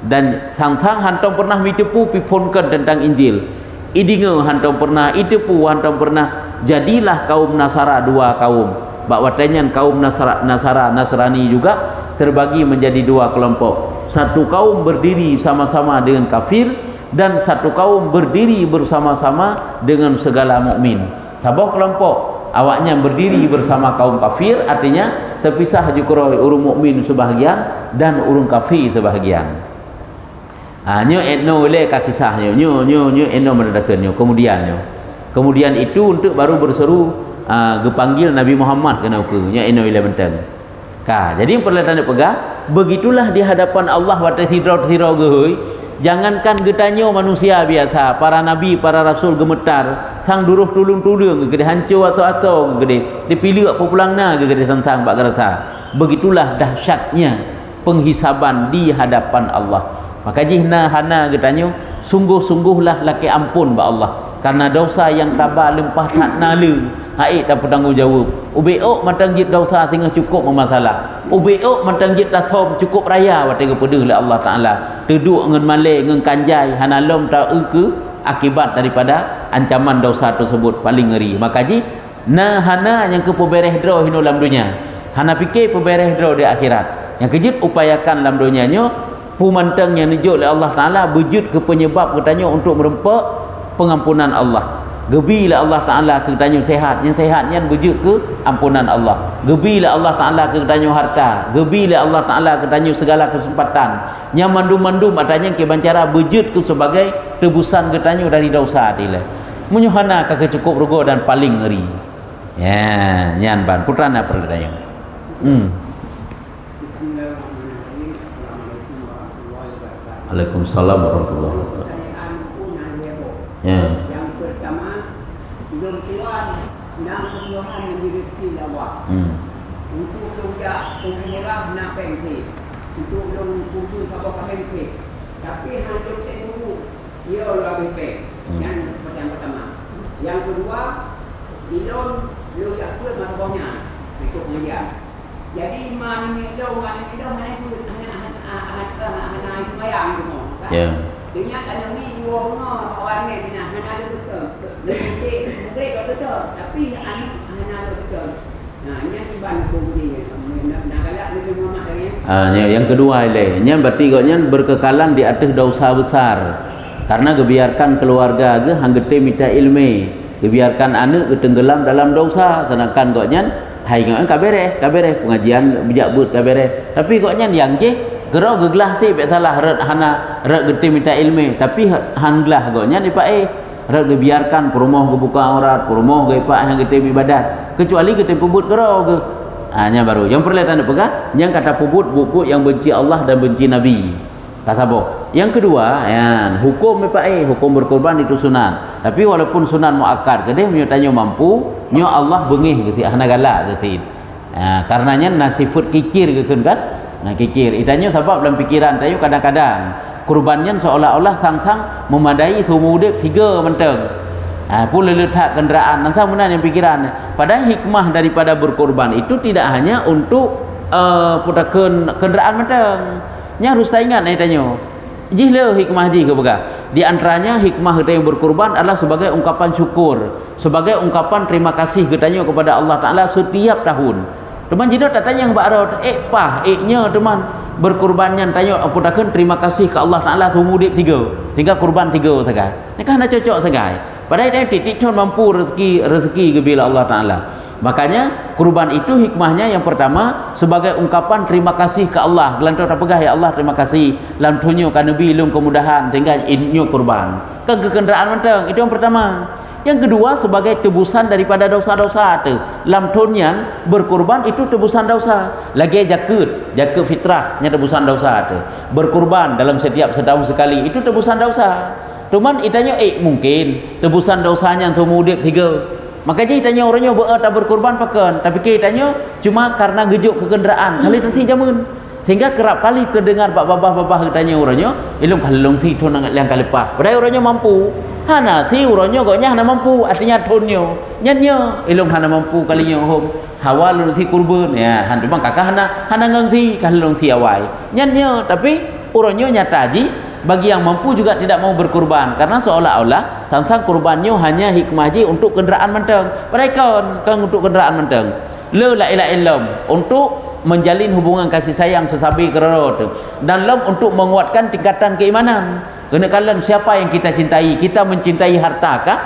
Dan tang-tang hantam pernah mitepu piponkan tentang Injil, idinga hantam pernah, itepu hantam pernah. Jadilah kaum Nasara dua kaum, bak watanyan kaum Nasrani juga terbagi menjadi dua kelompok. Satu kaum berdiri sama-sama dengan kafir, dan satu kaum berdiri bersama-sama dengan segala mukmin. Sabah kelompok awaknya berdiri bersama kaum kafir, artinya terpisah juga urung mukmin sebahagian dan urung kafir sebahagian. Nyo etno oleh kisahnya, nyo etno mendakannya. Kemudian itu untuk baru berseru gepanggil Nabi Muhammad kena ke nyo etno ile benteng. Jadi perlatan pegah, begitulah di hadapan Allah wa tasirau gehoi. Jangankan getanyo manusia biasa, para nabi, para rasul gemetar, sang duruh tulung-tulung gede hancur atau gede dipilih apa pulangna gede tentang bak gerasa. Begitulah dahsyatnya penghisaban di hadapan Allah. Maka jihna hana getanyo, sungguh-sungguhlah laki ampun ba Allah, karena dosa yang tabah lempah tak nalu haik tak bertanggung jawab. Ubeok matang jit dosa sehingga cukup memasalah, ubeok matang jit tasom cukup raya watai kepada oleh Allah Ta'ala. Duduk ngen malai ngen kanjai hana lom tak ke akibat daripada ancaman dosa tersebut paling ngeri. Maka ji na hana yang ke pebereh draw hino dalam dunia, hana fikir pebereh draw di akhirat. Yang kejut upayakan dalam dunia nyo pumantang yang dijuk oleh Allah Ta'ala berjud ke penyebab katanya untuk merempak pengampunan Allah. Gebilah Allah Ta'ala katanya sehat, yang sehatnya berjud ke ampunan Allah. Gebilah Allah Ta'ala katanya harta, gebilah Allah Ta'ala katanya segala kesempatan. Yang mandum-mandum katanya kebancara berjud ke sebagai tebusan katanya dari dosa tila. Menyuhana kakek cukup rugo dan paling ngeri. Ya, nyan ban putra na perdaya. Waalaikumsalam warahmatullahi wabarakatuh. Ya. Yang pertama, hidup Tuhan nak Tuhan menjadi tilawah. Untuk kerja umurah nak pengki. Untuk yang kursus apa pengki. Tapi hanya temu dia lebih peng. Yang pertama. Yang kedua, hidup lu yakut makanya ikut dia. Jadi mana ni hidup mana itu anak bayang semua. Ya. Dengan ada ni dua orang orang ni nak ada betul. Mungkin betul tapi anak betul. Nah, ini tiban bukti nak galak ni Muhammad lagi. Yang kedua ile, nya berarti goknya berkekalan di atas dosa besar. Karena kebiarkan keluarga ge hanggete minta ilmu, kebiarkan anak ge tenggelam dalam dosa, sedangkan goknya hai ngok kabere pengajian bijak but kabere. Tapi goknya yang je gerau geglah ti be salah ret hana ret gete minta ilmu, tapi hanglah goknya ni pak ret gebiarkan perumah gebuka aurat, perumah ge pak yang gete ibadat, kecuali gete pebut gerau ge. Hanya baru yang perlihatan pegah yang kata pebut buku yang benci Allah dan benci Nabi. Kata boh. Yang kedua, ya, hukum hukum berkorban itu sunat. Tapi walaupun sunat muakkad, kedeh nyo tanya mampu, nyo Allah bengih gitu, hana galak gitu. Karenanya nasifut kikir gitu kan? Nah kikir. Itanya sebab dalam pikiran tayo kadang-kadang kurbannya seolah-olah sang-sang memadai sumudip 3 menteng. Pula letak kenderaan, sang mana yang pikiran. Padahal hikmah daripada berkorban itu tidak hanya untuk putakan kenderaan menteng. Nya harus tak ingat ni tanya. Jihlah hikmah ji ke bega. Di antaranya hikmah kita yang berkorban adalah sebagai ungkapan syukur, sebagai ungkapan terima kasih kita kepada Allah Taala setiap tahun. Teman jidat tak tanya yang bakro nya teman berkorbannya tanya apa takkan terima kasih ke Allah Taala sumudip 3. Sehingga kurban 3 saja. Ni kan nak cocok saja. Padahal dia titik ton mampu rezeki ke bila Allah Taala. Makanya kurban itu hikmahnya yang pertama sebagai ungkapan terima kasih ke Allah. Gelantar apakah ya Allah terima kasih lam tunyo ka nabi lum kemudahan sehingga inyo kurban. Ke kenderaan menteng itu yang pertama. Yang kedua sebagai tebusan daripada dosa-dosa tu. Lam tunyan berkurban itu tebusan dosa. Lagi jaket fitrahnya tebusan dosa tu. Berkurban dalam setiap setahun sekali itu tebusan dosa. Cuman itanya mungkin tebusan dosanya tu mudik 3. Maka je tanya orangnya tak berkorban pakan, tapi kita tanya cuma karena gejuk ke kenderaan kali tersi jamun sehingga kerap kali terdengar babah-babah tanya orangnya ilung kalung si thon yang kalepa padahal orangnya mampu hana si orangnya goknya hana mampu artinya thonnya nyannya ilung hana mampu kalinya hom hawalun si kurban ya han bang kakak hana ngangsi kalung si awai nyannya tapi orangnya nyata ji bagi yang mampu juga tidak mau berkurban karena seolah-olah sang kurbannya hanya hikmah ji untuk kenderaan menteng. Mereka kan untuk kenderaan menteng. La ilaha illallah untuk menjalin hubungan kasih sayang sesabi kerana dan lam untuk menguatkan tingkatan keimanan. Kena kalian siapa yang kita cintai? Kita mencintai harta kah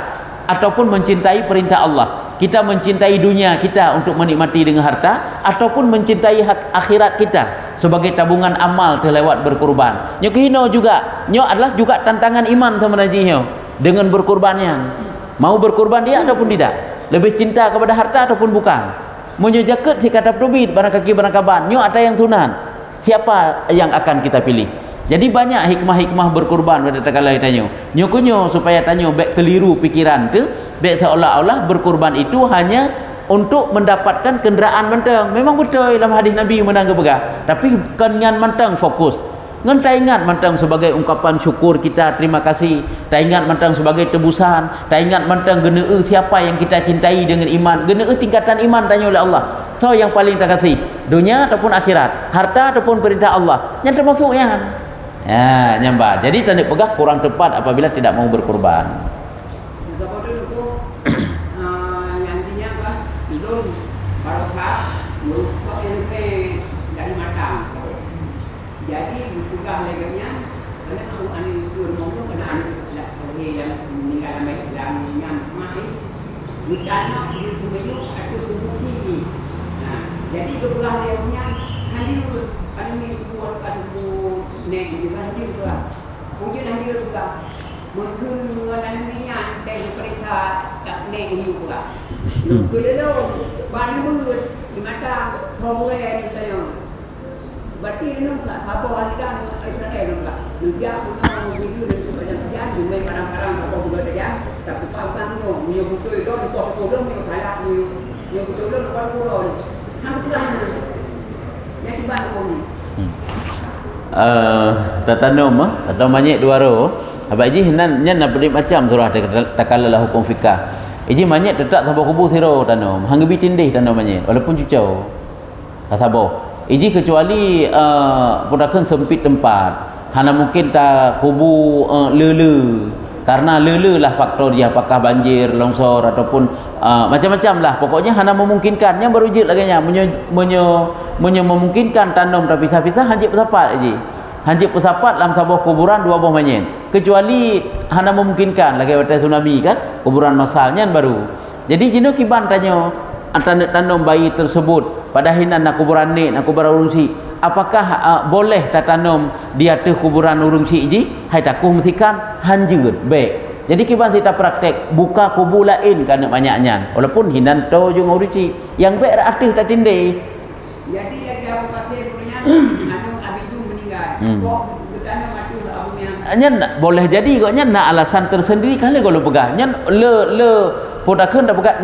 ataupun mencintai perintah Allah? Kita mencintai dunia kita untuk menikmati dengan harta ataupun mencintai akhirat kita sebagai tabungan amal terlewat berkorban. Nyo kehino juga. Nyo adalah juga tantangan iman sama najinya dengan berkorbannya. Mau berkorban dia ataupun tidak? Lebih cinta kepada harta ataupun bukan? Menyo jaket si kata pedubit barang kaki barang kaban. Nyo ada yang tunan. Siapa yang akan kita pilih? Jadi banyak hikmah-hikmah berkorban pada takala tanya. Nyokunyo supaya tanya baik keliru pikiran tu, baik seolah-olah berkorban itu hanya untuk mendapatkan kenderaan menteng. Memang betul dalam hadis Nabi menang ke pegah. Tapi kenyan menteng fokus. Ngan tak ingat menteng sebagai ungkapan syukur kita, terima kasih. Tak ingat menteng sebagai tebusan. Tak ingat menteng geneu siapa yang kita cintai dengan iman. Geneu tingkatan iman tanya oleh Allah. So yang paling tak kasih, dunia ataupun akhirat, harta ataupun perintah Allah. Yang termasuk yang ya, nyambah. Jadi tanda pegah kurang tepat apabila tidak mau berkorban. Nantinya apa? Itu barokah, untuk dari matang. Jadi butuhlah legernya. Karena kalau anda itu ngomong kena anda yang meninggal dalam yang mati. Bukannya itu bejuk atau tubuh tinggi. Nah, jadi butuhlah legernya. Nanti kami buat kadu nek juga juga. Punya nanti juga. Mungkin dengan nantinya dari perintah tak nek juga. Kuda tu, bani mulut di mata, bawa yang saya. Berarti ini sahabat wanita Israel juga. Juga punya video dan perjanjian dengan barang-barang apa juga saja. Tapi pasang tu, punya betul itu, untuk pulau punya salah, punya betul itu bukan pulau. Hampir yang tiba ni. Tatanum atau manyek dua roh. Abang ji nan nyan nak beri macam surah takalalah hukum fikah. Iji manyet tetap sabar kubur siro tanum. Hang gebi tindih tanum manyet walaupun cucau. Sabar. Iji kecuali pudakan sempit tempat. Hana mungkin tak kubur lele. Karena lele lah faktor dia, apakah banjir, longsor ataupun macam-macam lah. Pokoknya hana memungkinkan. Yang berwujud lagi nya memungkinkan tanam tapi pisah-pisah hanjit bersapat aje. Hanjit bersapat dalam sebuah kuburan dua buah manyet. Kecuali hana memungkinkan lagi waktu tsunami kan, kuburan masalnya baru. Jadi jino kiban tanya antara tanam bayi tersebut pada hinan nak kuburan ni, nak kuburan urungsi. Apakah boleh tak tanam di atas kuburan urungsi ji? Hai takuh mestikan hanjut baik. Jadi kiban kita praktek buka kubur lain kerana banyaknya. Walaupun hinan to jung urungsi. Yang baik atas tak tindih. Jadi yang aku pasal punya anu abidu meninggal. Kok bertanya mati abu yang nyan boleh jadi koknya nak alasan tersendiri kali kalau pegah. Nyan le podakeun dak pegah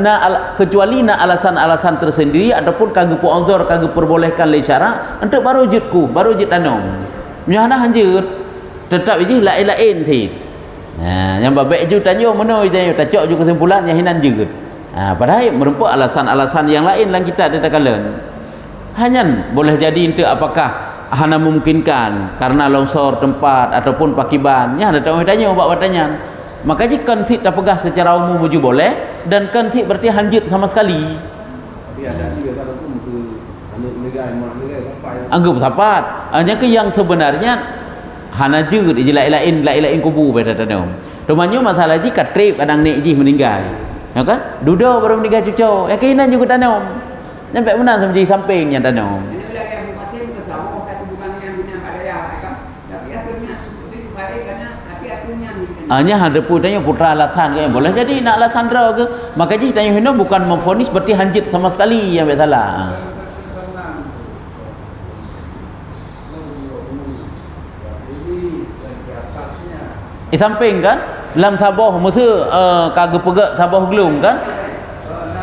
kecuali nak alasan-alasan tersendiri ataupun kageu pu'adzur kageu perbolehkan le syarak untuk baru jutku, baru jut tanam. Nyana hanjut tetap je lain-lain ti. Yang babek ju tanyo meno je tacok ju kesimpulan yang hinan jeut. Padahal merupakan alasan-alasan yang lain lang kita ada kalen. Hanya boleh jadi untuk apakah hana memungkinkan karena longsor tempat ataupun pakiban. Ya ada tak tanya buat pertanyaan. Maka jika kantik tak pegah secara umum uju boleh dan kantik berarti hanjut sama sekali. Tapi ada juga kalau tu muka anak negara mak negara apa Anggap sapat. Hanya ke yang sebenarnya hana jeut je lain-lain kubu pada tanam. Rumahnya masalah ji katrip kadang nek ji meninggal. Ya kan? Duda baru meninggal cucu. Yang kehinan juga tanam. Sampai menang sama jadi samping yang tanam. ini wilayah yang masih bersama satu bukan yang punya pada ya kan. Tapi akhirnya itu balik karena tapi akhirnya Hanya ada putanya putra alasan ke boleh jadi nak alasan draw ke. Maka ji tanya hina bukan memfonis berarti hanjit sama sekali yang salah. Samping kan lam Sabah masa kagak pegak Sabah gelung kan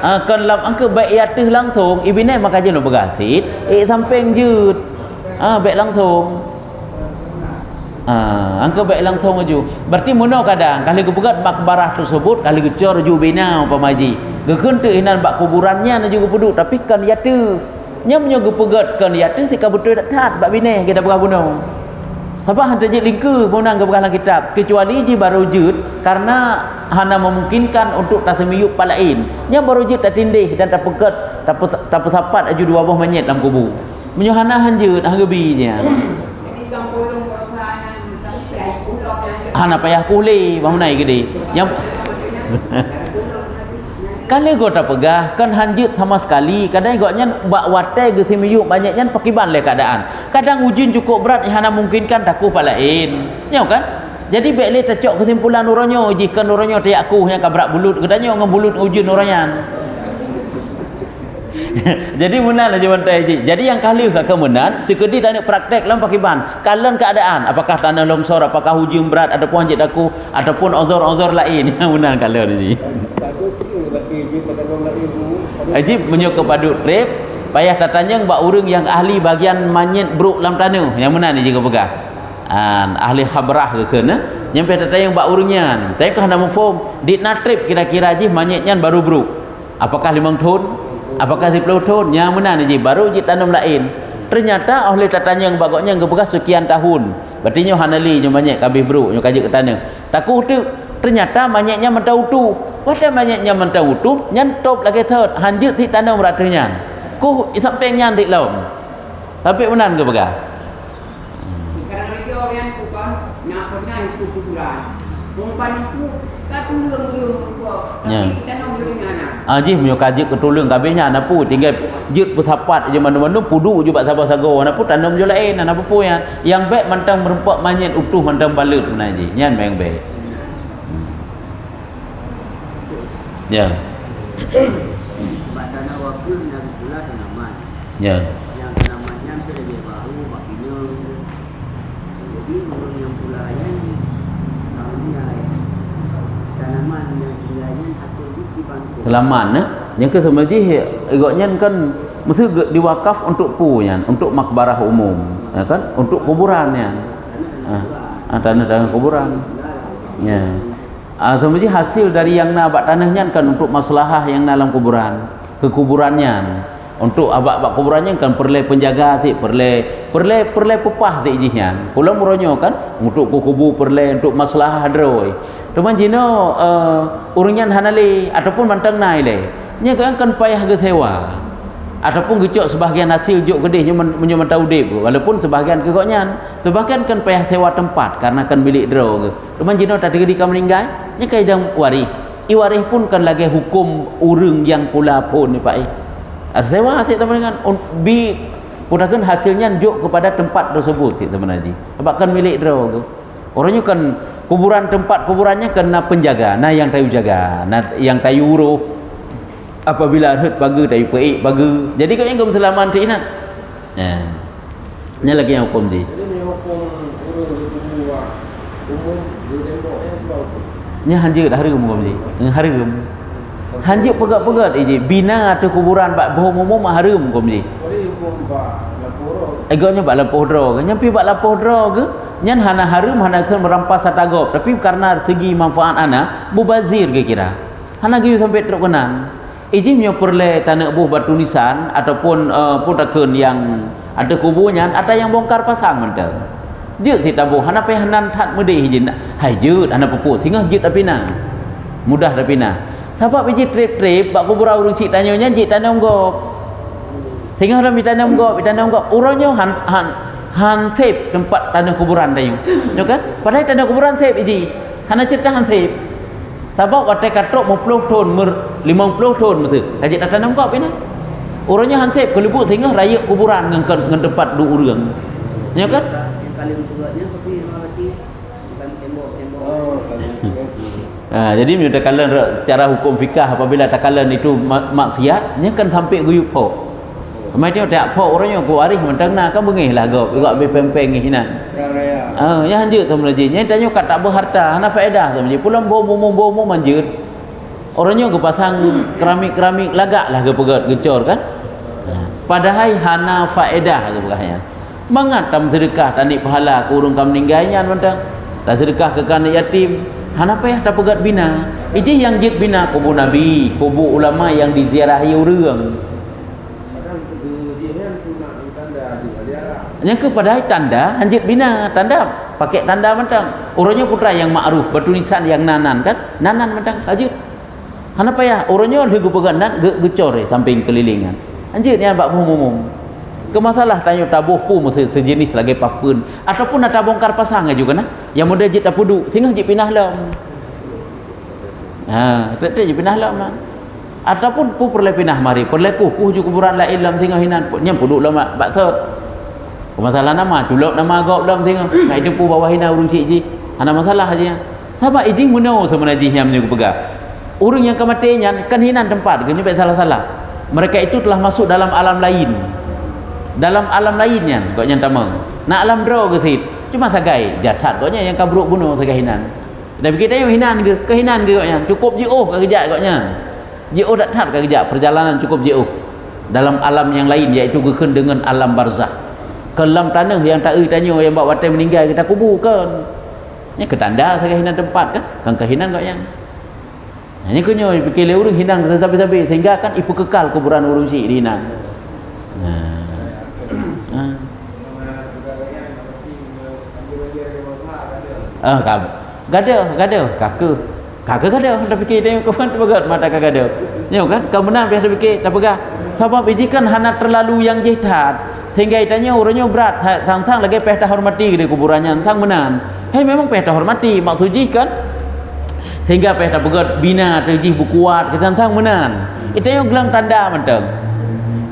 kan lam angka baik atas langsung ibinai maka je nak bergasit samping jut baik langsung angka baik langsung aju berarti mono kadang kalau kepegat makbarah tersebut kalau gecor ju bina pamaji gekeun teu hinan bak kuburannya na juga peduk tapi kan yatu nya menyo gepegat kan yatu si ka betul tat bak bina kita bergabung Sebab hantar je lingku menang ke belakang kitab kecuali je baru jud karena hana memungkinkan untuk tasmiyuk palain. Nya baru jud tak tindih dan tak pekat tak pesapat aju dua buah manyet dalam kubur. Menyo hana hanjut hanggebinya. Jadi gang polong perasaan sampai pulau yang Hana payah kuli bahunai gede. Yang kali gua tak pegah kan hanjut sama sekali kadang goknya bak watai ge simiyuk banyaknya pakiban le keadaan kadang ujian cukup berat yang hana mungkinkan taku palain nyau kan jadi baik le tacok kesimpulan uronyo jika uronyo tiak aku yang kabrak bulut kedanya ngebulut ujian uronyan jadi menang aja bantai ji jadi yang kali ke kemenan tikedi tanya praktek dalam pakiban kalian keadaan apakah tanah longsor apakah ujian berat ataupun hanjit aku ataupun ozor-ozor lain yang menang kalian ji Haji menyuk kepada trip payah tatanya mbak urang yang ahli bagian manyet bruk dalam tanah yang mana ni juga pegah ahli khabrah ke kena nyampe tatanya mbak urangnya saya kena mufum di trip kira-kira ji manyetnya baru bruk apakah 5 ton apakah 10 ton yang mana ni ji baru ji tanam lain ternyata oleh tatanya yang bagoknya ngepegah sekian tahun berarti nyo hanali nyo manyet kabeh bruk nyo kaji ke tanah takut tu ternyata manyetnya mentau tu pada manyetnya mentau tu nyantop lagi thot hanjut ti tanam ratanya ku sampai nyan ti lom tapi menan ke pegah kadang dia orang bukan nak pernah itu kuburan umpan itu katulung tapi tanam dulunya Ji menyo kaji ketulung kabehnya ana pu tinggal jut bersapat je mana-mana pudu je bak sabar sago ana pu tanam je lain ana pu yang baik mantang merempak manyet utuh mantang balut menaji nyan yang baik ya Sebab tanah wakil yang pula tanaman. Ya. Yang tanamannya itu lebih baru, bakinya. Jadi orang yang pula yang tahun ni tanaman yang pulanya hasil di bangku. Selaman yang ke semaji igaknya kan mesti diwakaf untuk punya, untuk makbarah umum, ya kan? Untuk kuburannya. Tanah kuburan. Ya. Semaji hasil dari yang nak tanahnya kan untuk maslahah yang dalam kuburan, kekuburannya. Untuk abak-abak kuburannya kan perle penjaga sih, perle pepah sih jihan. Pulang muronyo kan untuk kubur perle untuk maslahah droi. Teman jino urunyan hanali ataupun mantang nai le. Nya kan payah ge sewa. Ataupun gecok sebahagian hasil juk gede nya menyo mentau dep. Walaupun sebahagian kegoknya, sebahagian kan payah sewa tempat karena kan bilik dro ge. Teman jino tadi ketika meninggal, nya kaidang waris. I waris pun kan lagi hukum urang yang pula pun ni Pak. Sewa asyik teman dengan bi putakan hasilnya juk kepada tempat tersebut teman haji. Sebab kan milik dro ke. Orangnya kan kuburan tempat kuburannya kena penjaga. Nah yang tahu jaga, nah yang tahu uruh. Apabila hut bagi tahu peik bagi. Jadi kau yang kau selamat ingat. Nah. Ini lagi yang hukum di. Jadi ni hukum urus kubur umum di tembok ni sebab Nya hanja dah harum kau ni. Harum. Hanja pegat-pegat je bina atau kuburan bak bohong umum harum kau ni. boleh hukum bak lapor. Agaknya bak lapoh dro ke. Nyampi bak lapoh dro ke. Nyan hana harum hana kan merampas satagop. Tapi karena segi manfaat ana mubazir ke kira. Hana gitu sampai teruk kenan. Ijimnya perle tanah buh batu nisan ataupun putakeun yang ada kuburnya ada yang bongkar pasang mentang. Jeut si tabuh hana pe hanan tat mede hijin. Hai jeut hana puput sehingga jeut apina. Mudah apina. Sebab biji trip-trip bak kubur urang cik tanyonya jik tanam gop. Sehingga orang bitanam gop, urangnya han save tempat tanah kuburan tayo. Ya kan? Padahal tanah kuburan save iji. Hana cerita han save. Sebab watai katrok 50 ton 50 ton mesti. Kajik tanam gop ini. Urangnya han save kelebut sehingga raya kuburan ngan tempat du urang. Ya kan? Yang kali buatnya tapi masih bukan tembok-tembok. Oh, kalau Jadi menurut kalian secara hukum fikah apabila takalan itu maksiat, nya kan sampai guyup pok. Mai tengok tak pok orangnya ku waris mentang nak kan bengih lah gop, igak be pempeng hinan. raya. Ya hanjut tu melajih. Nya tanya kat tak berharta, hana faedah tu melajih. Pulang bomo manjut. Orangnya ku pasang keramik-keramik lagak lah ke pegat gecor kan. Padahal hana faedah tu bekahnya. Mangat tam sedekah tanik pahala ku urang kam meninggalnya mentang. Tak sedekah ke kanak yatim. Hana payah tak pegat bina. Iji yang jid bina kubur Nabi, kubur ulama yang diziarahi urang. Padahal dia tu nak tanda dia. Yang ke padahal tanda hanjit bina, tanda pakai tanda mentang. Orangnya putra yang ma'ruf, batu nisan yang nanan kan? Nanan mentang hanjit. Hana payah orangnya legu pegat nan gecor samping kelilingan. Hanjit yang bak umum. Ke masalah tanya tabuh pu mesti sejenis lagi papun ataupun nak bongkar pasang juga nah. Yang muda jit tak pudu sehingga jit pinah lam. Tak jit pinah lam nah. Ataupun pu perle pinah mari, perle pu juga kuburan la ilam sehingga hinan nyam pudu lam bak sot. Masalah nama culok nama gop lam sehingga nak itu pu bawah hina urung cik ji. Ana masalah aja. Sabab izin munau sebenarnya yang juga pegang. Urang yang kematian kan hinan tempat, gini baik salah-salah. Mereka itu telah masuk dalam alam lain. Dalam alam lainnya koknya tamang nak alam draw ke sit cuma sagai jasad koknya yang kabruk bunuh sagai hinan tapi kita yang hinan ke kehinan ke koknya cukup jauh ke kejak koknya jauh dak tat ke kejak perjalanan cukup jauh dalam alam yang lain iaitu gekeun dengan alam barzakh ke alam tanah yang tak tanya yang bawa watai meninggal kita kuburkan nya ketanda sagai hinan tempat kan kehinan koknya hanya kunyo fikir le urang hinan sabi-sabi sehingga kan ipu kekal kuburan urang si di hinan gada kakak gada dah fikir tengok kawan pegat mata gada tengok kan kau menang biasa fikir tak pegang sebab biji kan hana terlalu yang jihad sehingga itanya orangnya berat sang-sang lagi peh hormati di kuburannya sang menang memang peh hormati maksud jih kan sehingga peh pegat bina terjih bukuat kita sang menang itanya gelang tanda mentang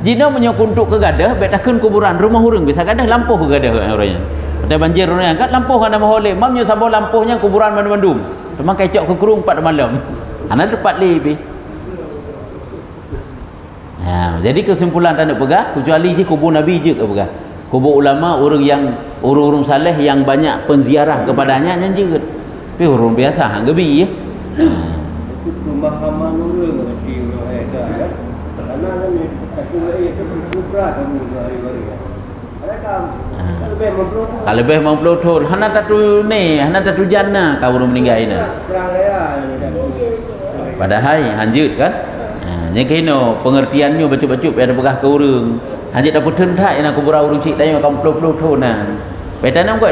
jina menyokuntuk ke gadah betakeun kuburan rumah urang bisa gadah lampuh ke gadah orangnya ada banjir orangnya kan lampuh kana maholeh mamnya sabo lampuhnya kuburan bandum-bandum memang kecok ke kurung 4 malam ana tepat lebih Jadi kesimpulan tak nak pegang kecuali je kubur Nabi je ke pegang. Kubur ulama orang saleh yang banyak penziarah kepadanya yang je. Tapi orang biasa hang gebi ya. Pemahaman orang berarti orang ada kan. Karena kan aku itu kubra kamu hari-hari. Kalau lebih mampu thon, hana tatu ni, hana tatu jannah kau orang meninggal ini. Padahal hanjut kan. Yang kena pengertiannya betul-betul ada pegah ke orang. Hanjut dapat tentak yang kuburan orang cik tanya kamu peluk-peluk thon nah. Tanam kok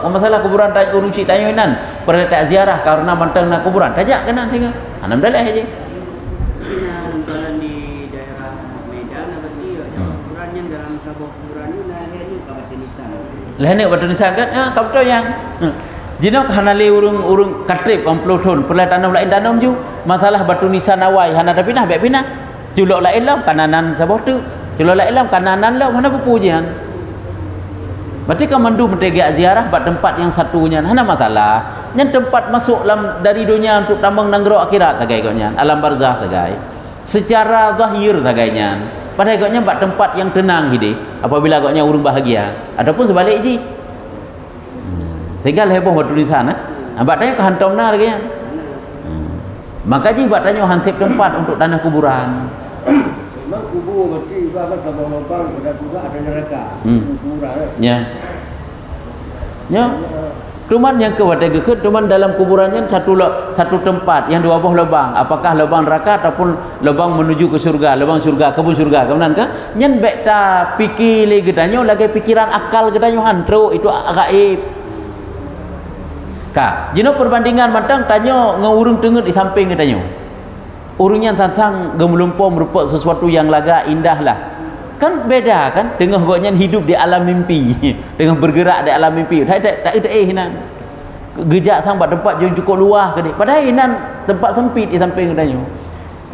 masalah kuburan tanya orang cik tanya nan. Pada tak ziarah karena mantang nak kuburan. Tajak kena tengok. Anam dalah aja. Jalan di daerah Medan berarti kuburan yang dalam kabur kuburan ni lahirnya kabar nisan. Lahirnya batu nisan kan? Kau tahu yang jino hanale urung katrip amplo thon perlu tanam lain tanam ju masalah batu nisan awai hana dah pindah baik pindah culok lain lah kananan sabah tu culok lain lah kananan lah mana pupujian berarti kan mandu mentegak ziarah buat tempat yang satunya hana masalah yang tempat masuk dari dunia untuk tambang nanggro akhirat tagai koknya alam barzah tagai secara zahir tagainya pada koknya buat tempat yang tenang hidup apabila koknya urung bahagia ataupun sebalik ji tinggal heboh batu nisan buat tanya ke hantam na lagi kan maka ji buat tanya hansip tempat untuk tanah kuburan. Memang kubur berarti ibarat lubang-lubang pada juga ada neraka. Kuburan. Ya. Cuman yang kewajiban cuman dalam kuburannya satu tempat yang dua buah lubang. Apakah lubang neraka ataupun lubang menuju ke surga, lubang surga, kebun surga. Kemudian kan nyen bek ta fikir lagi gedanyo lagi pikiran akal gedanyo hantro itu gaib. Ka, jino perbandingan matang tanya ngurung tengut di samping tanya. Urungnya tantang gemelumpur merupakan sesuatu yang laga indah lah. Kan beda kan dengan goknya hidup di alam mimpi, dengan bergerak di alam mimpi. Tak hinan. Gejak sang tempat yang cukup luas ke dia. Padahal hinan tempat sempit di samping tanya.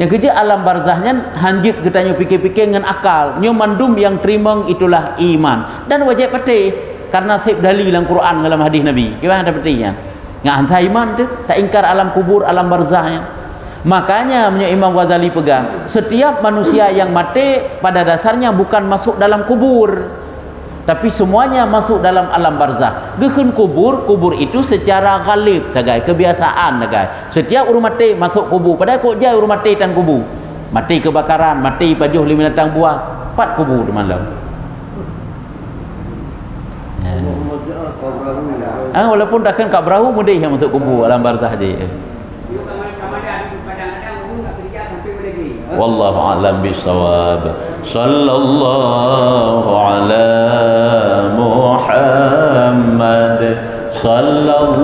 Yang kerja alam barzahnya hanjut ketanya fikir-fikir dengan akal. Nyo mandum yang terima itulah iman dan wajib pati. Karena sib dalil dalam Quran dalam hadis Nabi. Gimana ada petinya? Ngan iman tu tak ingkar alam kubur, alam barzahnya. Makanya punya Imam Ghazali pegang, setiap manusia yang mati pada dasarnya bukan masuk dalam kubur. Tapi semuanya masuk dalam alam barzah. Geun kubur itu secara ghalib tagai, kebiasaan tagai. Setiap orang mati masuk kubur. Padahal kok jauh orang mati tan kubur. Mati kebakaran, mati pajuh binatang buas, 4 kubur di malam. Walaupun takkan kat berahu mudah yang masuk kubur alam barzah je. Wallahu a'lam bissawab. Sallallahu ala Muhammad sallallahu